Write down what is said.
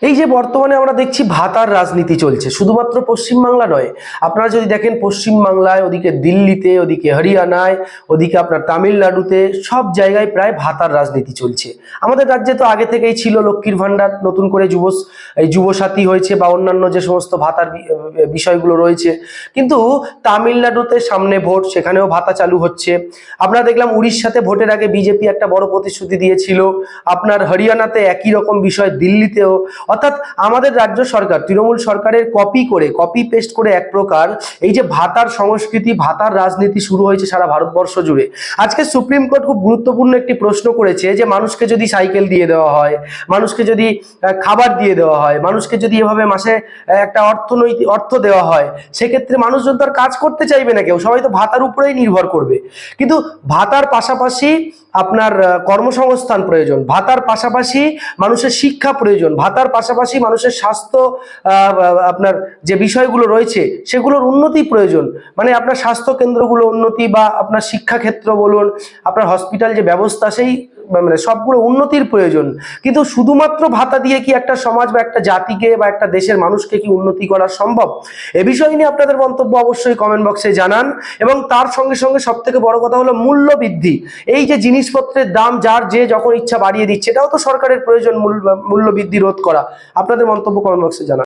এই যে বর্তমানে আমরা দেখছি ভাতার রাজনীতি চলছে, শুধুমাত্র পশ্চিমবাংলা নয়, আপনারা যদি দেখেন পশ্চিমবাংলায়, ওদিকে দিল্লিতে, ওদিকে হরিয়ানায়, ওদিকে আপনার তামিলনাড়ুতে, সব জায়গায় প্রায় ভাতার রাজনীতি চলছে। আমাদের রাজ্যে তো আগে থেকেই ছিল লক্ষ্মীর ভান্ডার, নতুন করে যুবসাথী হয়েছে বা অন্যান্য যে সমস্ত ভাতার বিষয়গুলো রয়েছে, কিন্তু তামিলনাড়ুতে সামনে ভোট, সেখানেও ভাতা চালু হচ্ছে। আমরা দেখলাম উড়িষ্যাতে ভোটের আগে বিজেপি একটা বড় প্রতিশ্রুতি দিয়েছিল, আপনার হরিয়ানাতে একই রকম বিষয়, দিল্লিতেও। অর্থাৎ আমাদের রাজ্য সরকার, তৃণমূল সরকারের কপি পেস্ট করে এক প্রকার এই যে ভাতার সংস্কৃতি, ভাতার রাজনীতি শুরু হয়েছে সারা ভারতবর্ষ জুড়ে। আজকে সুপ্রিম কোর্ট খুব গুরুত্বপূর্ণ একটি প্রশ্ন করেছে যে মানুষকে যদি সাইকেল দিয়ে দেওয়া হয়, মানুষকে যদি খাবার দিয়ে দেওয়া হয়, মানুষকে যদি এভাবে মাসে একটা অর্থ দেওয়া হয়, সেক্ষেত্রে মানুষজন তো আর কাজ করতে চাইবে না, কেউ সবাই তো ভাতার উপরেই নির্ভর করবে। কিন্তু ভাতার পাশাপাশি আপনার কর্মসংস্থান প্রয়োজন, ভাতার পাশাপাশি মানুষের শিক্ষা প্রয়োজন, ভাতার পাশাপাশি মানুষের স্বাস্থ্য, আপনার যে বিষয়গুলো রয়েছে সেগুলোর উন্নতি প্রয়োজন। মানে আপনার স্বাস্থ্য কেন্দ্রগুলো উন্নতি, বা আপনার শিক্ষাক্ষেত্র বলুন, আপনার হসপিটাল যে ব্যবস্থা, সেই মানে সবগুলো উন্নতির প্রয়োজন। কিন্তু শুধুমাত্র ভাতা দিয়ে কি একটা সমাজ বা একটা জাতিকে বা একটা দেশের মানুষকে কি উন্নতি করা সম্ভব? এ বিষয় নিয়ে আপনাদের মন্তব্য অবশ্যই কমেন্ট বক্সে জানান। এবং তার সঙ্গে সঙ্গে সব থেকে বড় কথা হলো মূল্য বৃদ্ধি। এই যে জিনিসপত্রের দাম যার যে যখন ইচ্ছা বাড়িয়ে দিচ্ছে, এটাও তো সরকারের প্রয়োজন মূল্য বৃদ্ধি রোধ করা। আপনাদের মন্তব্য কমেন্ট বক্সে জানান।